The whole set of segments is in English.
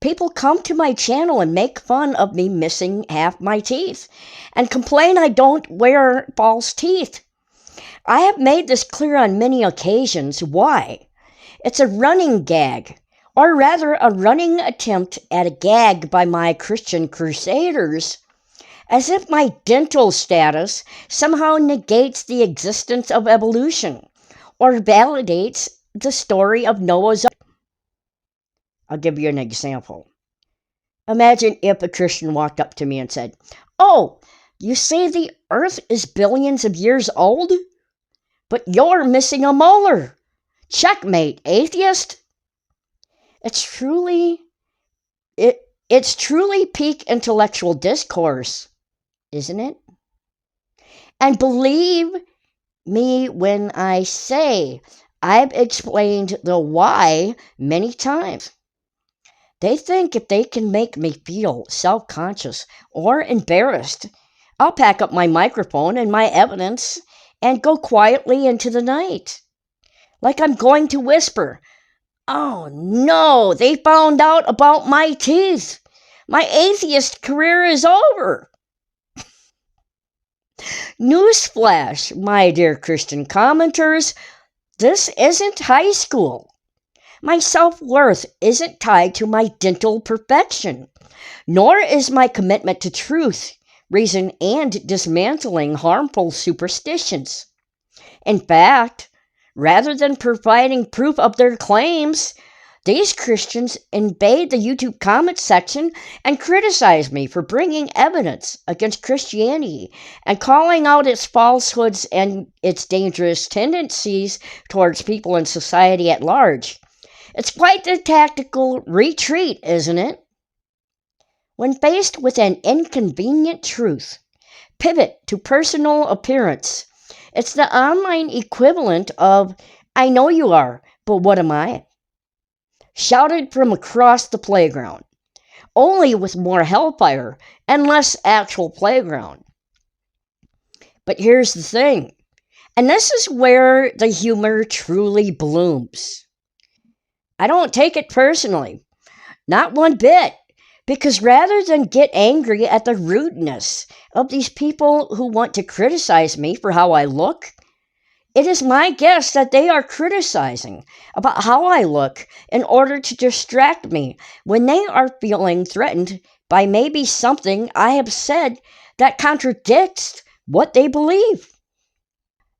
People come to my channel and make fun of me missing half my teeth and complain I don't wear false teeth. I have made this clear on many occasions. Why? It's a running gag, or rather a running attempt at a gag by my Christian crusaders, as if my dental status somehow negates the existence of evolution or validates the story of Noah's Ark. I'll give you an example. Imagine if a Christian walked up to me and said, "Oh, you say the earth is billions of years old? But you're missing a molar. Checkmate, atheist." It's truly peak intellectual discourse, isn't it? And believe me when I say I've explained the why many times. They think if they can make me feel self-conscious or embarrassed, I'll pack up my microphone and my evidence and go quietly into the night. Like I'm going to whisper, "Oh no, they found out about my teeth. My atheist career is over." Newsflash, my dear Christian commenters, this isn't high school. My self-worth isn't tied to my dental perfection, nor is my commitment to truth, reason, and dismantling harmful superstitions. In fact, rather than providing proof of their claims, these Christians invade the YouTube comment section and criticize me for bringing evidence against Christianity and calling out its falsehoods and its dangerous tendencies towards people in society at large. It's quite the tactical retreat, isn't it? When faced with an inconvenient truth, pivot to personal appearance. It's the online equivalent of, "I know you are, but what am I?" shouted from across the playground, only with more hellfire and less actual playground. But here's the thing, and this is where the humor truly blooms. I don't take it personally, not one bit, because rather than get angry at the rudeness of these people who want to criticize me for how I look, it is my guess that they are criticizing about how I look in order to distract me when they are feeling threatened by maybe something I have said that contradicts what they believe.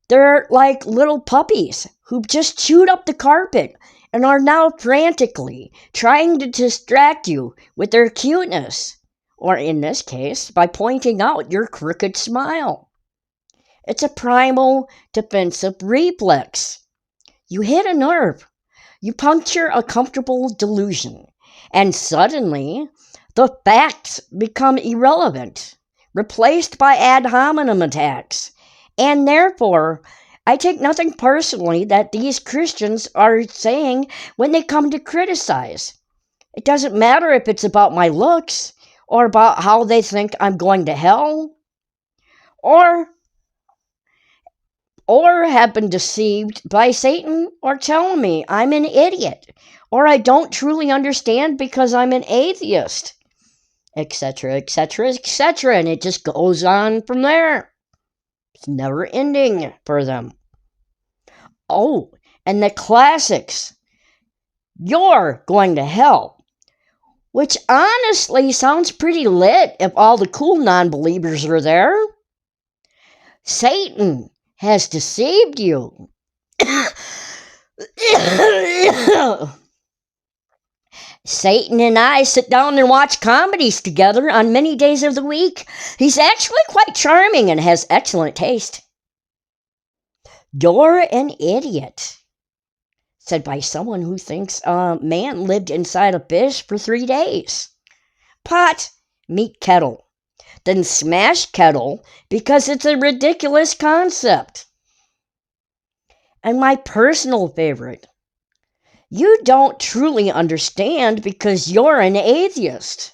They're like little puppies who just chewed up the carpet and are now frantically trying to distract you with their cuteness, or in this case, by pointing out your crooked smile. It's a primal defensive reflex. You hit a nerve, you puncture a comfortable delusion, and suddenly the facts become irrelevant, replaced by ad hominem attacks, and therefore I take nothing personally that these Christians are saying when they come to criticize. It doesn't matter if it's about my looks, or about how they think I'm going to hell, or have been deceived by Satan, or telling me I'm an idiot, or I don't truly understand because I'm an atheist, etc., etc., etc., and it just goes on from there. It's never ending for them. Oh, and the classics. "You're going to hell," which honestly sounds pretty lit if all the cool non-believers are there. "Satan has deceived you." Satan and I sit down and watch comedies together on many days of the week. He's actually quite charming and has excellent taste. "You're an idiot," said by someone who thinks a man lived inside a fish for 3 days. Pot, meet kettle. Then smash kettle because it's a ridiculous concept. And my personal favorite, "You don't truly understand because you're an atheist."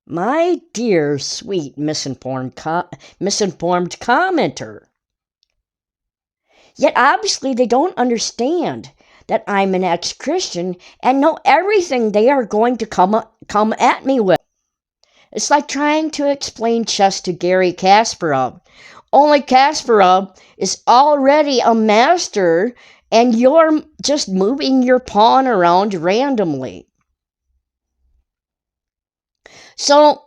My dear, sweet, misinformed commenter. Yet obviously they don't understand that I'm an ex-Christian and know everything they are going to come at me with. It's like trying to explain chess to Gary Kasparov. Only Kasparov is already a master and you're just moving your pawn around randomly. So,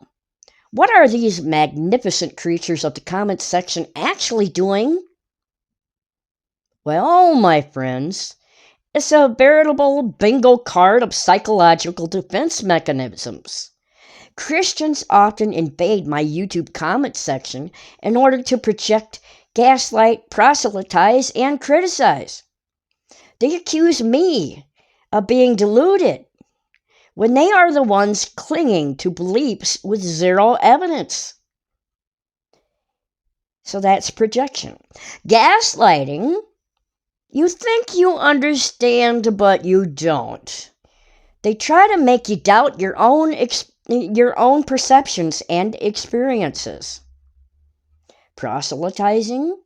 what are these magnificent creatures of the comment section actually doing? Well, my friends, it's a veritable bingo card of psychological defense mechanisms. Christians often invade my YouTube comment section in order to project, gaslight, proselytize, and criticize. They accuse me of being deluded when they are the ones clinging to beliefs with zero evidence. So that's projection. Gaslighting, you think you understand, but you don't. They try to make you doubt your own perceptions and experiences. Proselytizing,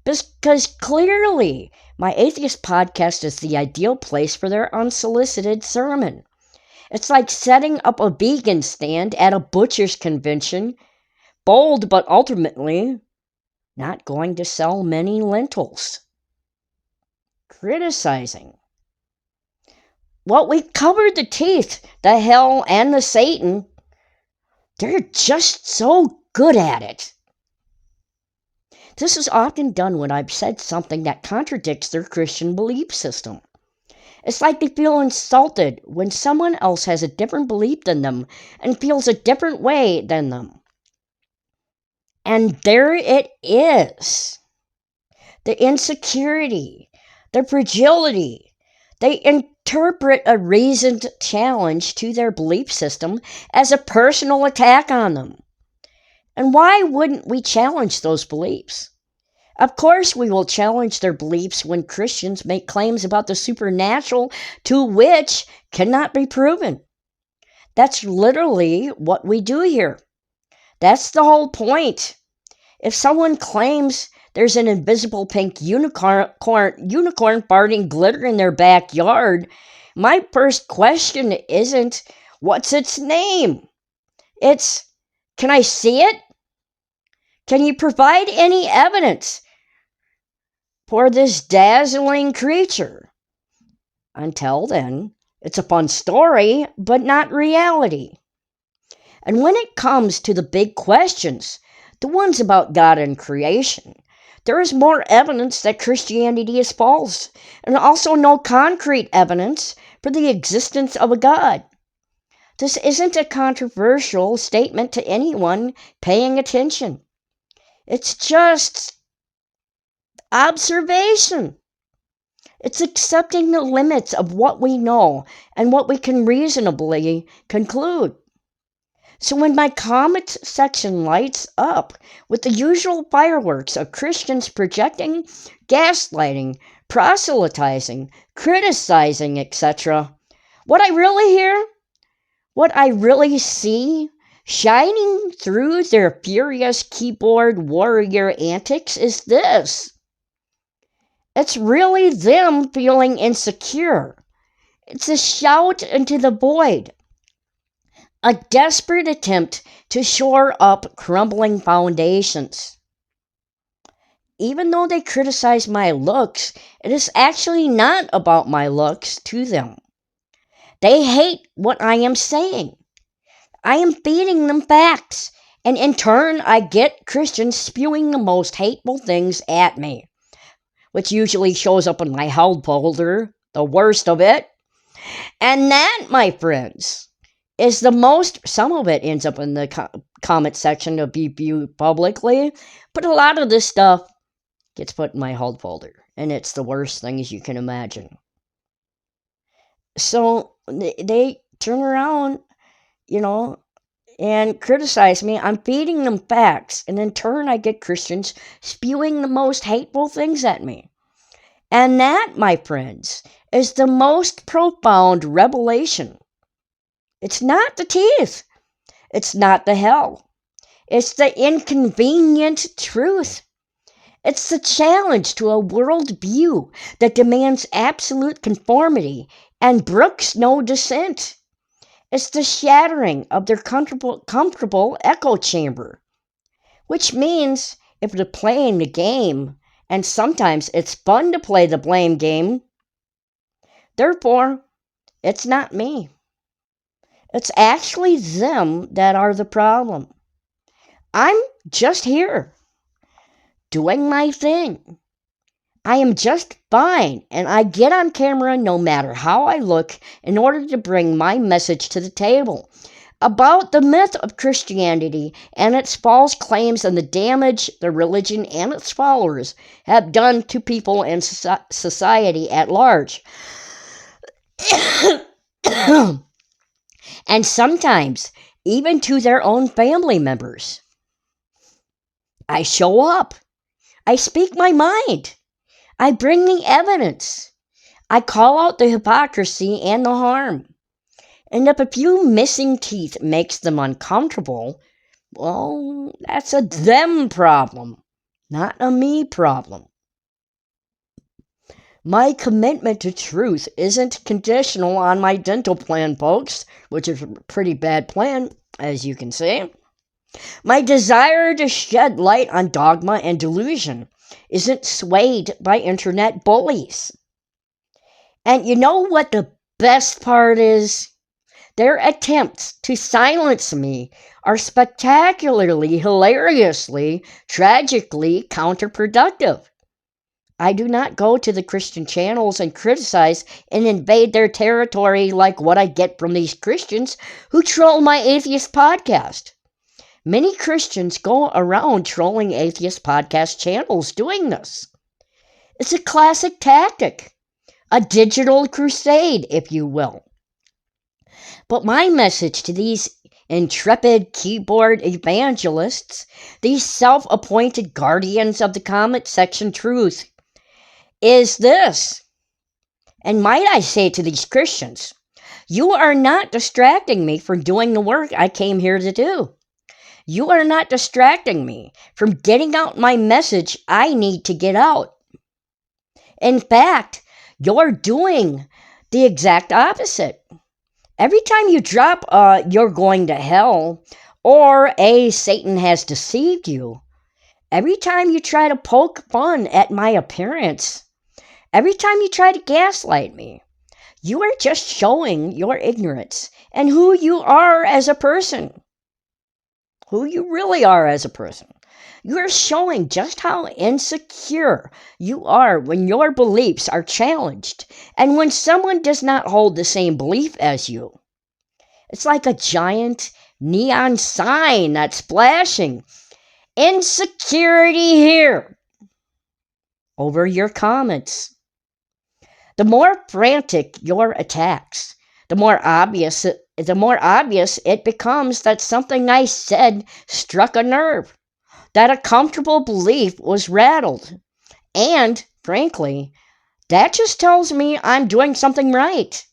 because clearly my Atheist podcast is the ideal place for their unsolicited sermon. It's like setting up a vegan stand at a butcher's convention, bold but ultimately not going to sell many lentils. Criticizing. Well, we've covered the teeth, the hell, and the Satan. They're just so good at it. This is often done when I've said something that contradicts their Christian belief system. It's like they feel insulted when someone else has a different belief than them and feels a different way than them. And there it is. The insecurity, the fragility. They interpret a reasoned challenge to their belief system as a personal attack on them. And why wouldn't we challenge those beliefs? Of course we will challenge their beliefs when Christians make claims about the supernatural to which cannot be proven. That's literally what we do here. That's the whole point. If someone claims there's an invisible pink unicorn farting glitter in their backyard, my first question isn't, what's its name? It's, can I see it? Can you provide any evidence for this dazzling creature? Until then, it's a fun story, but not reality. And when it comes to the big questions, the ones about God and creation, there is more evidence that Christianity is false, and also no concrete evidence for the existence of a God. This isn't a controversial statement to anyone paying attention. It's just observation. It's accepting the limits of what we know and what we can reasonably conclude. So when my comment section lights up with the usual fireworks of Christians projecting, gaslighting, proselytizing, criticizing, etc., what I really hear, what I really see, shining through their furious keyboard warrior antics is this. It's really them feeling insecure. It's a shout into the void. A desperate attempt to shore up crumbling foundations. Even though they criticize my looks, it is actually not about my looks to them. They hate what I am saying. I am feeding them facts, and in turn I get Christians spewing the most hateful things at me, which usually shows up in my held folder, the worst of it. And that, my friends, is the most. Some of it ends up in the comment section to be viewed publicly, but a lot of this stuff gets put in my hold folder, and it's the worst things you can imagine. So they turn around, and criticize me. I'm feeding them facts, and in turn I get Christians spewing the most hateful things at me. And that, my friends, is the most profound revelation. It's not the teeth. It's not the hell. It's the inconvenient truth. It's the challenge to a worldview that demands absolute conformity and brooks no dissent. It's the shattering of their comfortable echo chamber, which means if they're playing the game, and sometimes it's fun to play the blame game, therefore, it's not me. It's actually them that are the problem. I'm just here, doing my thing. I am just fine, and I get on camera no matter how I look in order to bring my message to the table about the myth of Christianity and its false claims and the damage the religion and its followers have done to people and society at large. And sometimes even to their own family members. I show up. I speak my mind. I bring the evidence. I call out the hypocrisy and the harm. And if a few missing teeth makes them uncomfortable, well, that's a them problem, not a me problem. My commitment to truth isn't conditional on my dental plan, folks, which is a pretty bad plan, as you can see. My desire to shed light on dogma and delusion isn't swayed by internet bullies. And you know what the best part is? Their attempts to silence me are spectacularly, hilariously, tragically counterproductive. I do not go to the Christian channels and criticize and invade their territory like what I get from these Christians who troll my atheist podcast. Many Christians go around trolling atheist podcast channels doing this. It's a classic tactic, a digital crusade, if you will. But my message to these intrepid keyboard evangelists, these self-appointed guardians of the comment section truth, is this. And might I say to these Christians, you are not distracting me from doing the work I came here to do. You are not distracting me from getting out my message I need to get out. In fact, you're doing the exact opposite. Every time you drop you're going to hell or Satan has deceived you, every time you try to poke fun at my appearance, every time you try to gaslight me, you are just showing your ignorance and who you are as a person. Who you really are as a person. You are showing just how insecure you are when your beliefs are challenged and when someone does not hold the same belief as you. It's like a giant neon sign that's flashing. Insecurity here. Over your comments. The more frantic your attacks, the more obvious it becomes that something I said struck a nerve, that a comfortable belief was rattled. And, frankly, that just tells me I'm doing something right.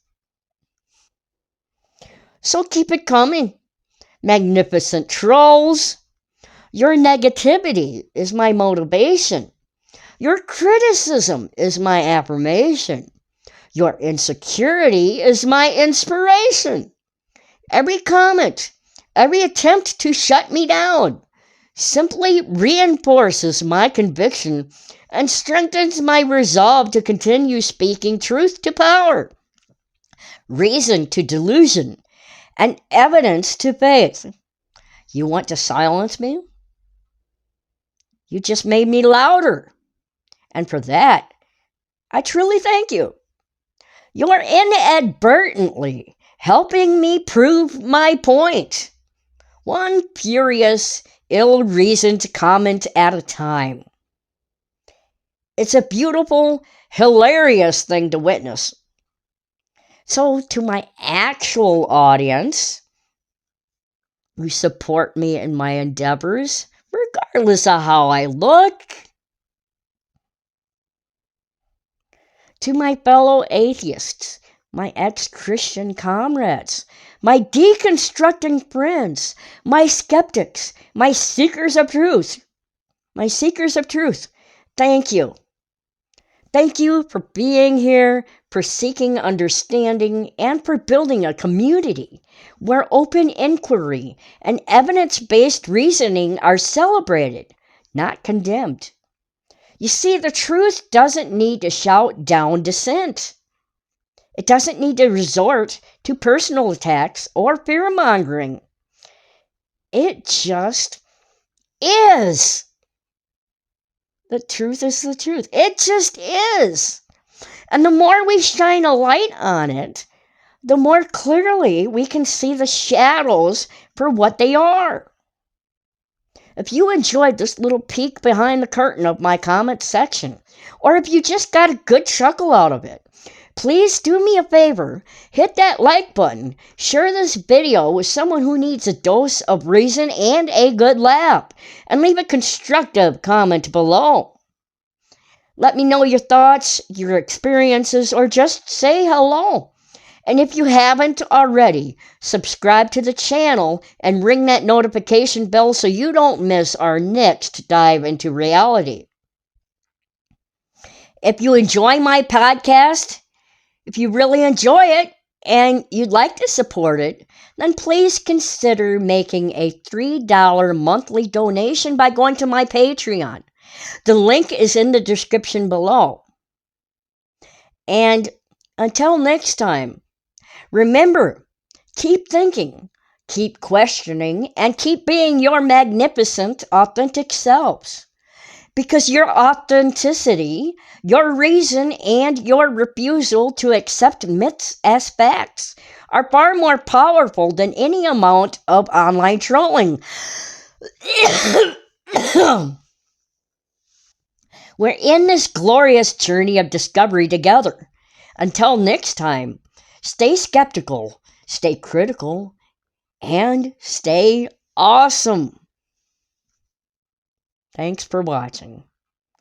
So keep it coming, magnificent trolls. Your negativity is my motivation. Your criticism is my affirmation. Your insecurity is my inspiration. Every comment, every attempt to shut me down simply reinforces my conviction and strengthens my resolve to continue speaking truth to power, reason to delusion, and evidence to faith. You want to silence me? You just made me louder. And for that, I truly thank you. You're inadvertently helping me prove my point. One furious, ill-reasoned comment at a time. It's a beautiful, hilarious thing to witness. So to my actual audience, who support me in my endeavors, regardless of how I look, to my fellow atheists, my ex-Christian comrades, my deconstructing friends, my skeptics, my seekers of truth, Thank you. Thank you for being here, for seeking understanding, and for building a community where open inquiry and evidence-based reasoning are celebrated, not condemned. You see, the truth doesn't need to shout down dissent. It doesn't need to resort to personal attacks or fear-mongering. It just is. The truth is the truth. It just is. And the more we shine a light on it, the more clearly we can see the shadows for what they are. If you enjoyed this little peek behind the curtain of my comment section, or if you just got a good chuckle out of it, please do me a favor, hit that like button, share this video with someone who needs a dose of reason and a good laugh, and leave a constructive comment below. Let me know your thoughts, your experiences, or just say hello. And if you haven't already, subscribe to the channel and ring that notification bell so you don't miss our next dive into reality. If you enjoy my podcast, if you really enjoy it and you'd like to support it, then please consider making a $3 monthly donation by going to my Patreon. The link is in the description below. And until next time, remember, keep thinking, keep questioning, and keep being your magnificent, authentic selves. Because your authenticity, your reason, and your refusal to accept myths as facts are far more powerful than any amount of online trolling. We're in this glorious journey of discovery together. Until next time, stay skeptical, stay critical, and stay awesome. Thanks for watching.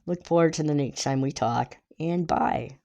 Look forward to the next time we talk, and bye.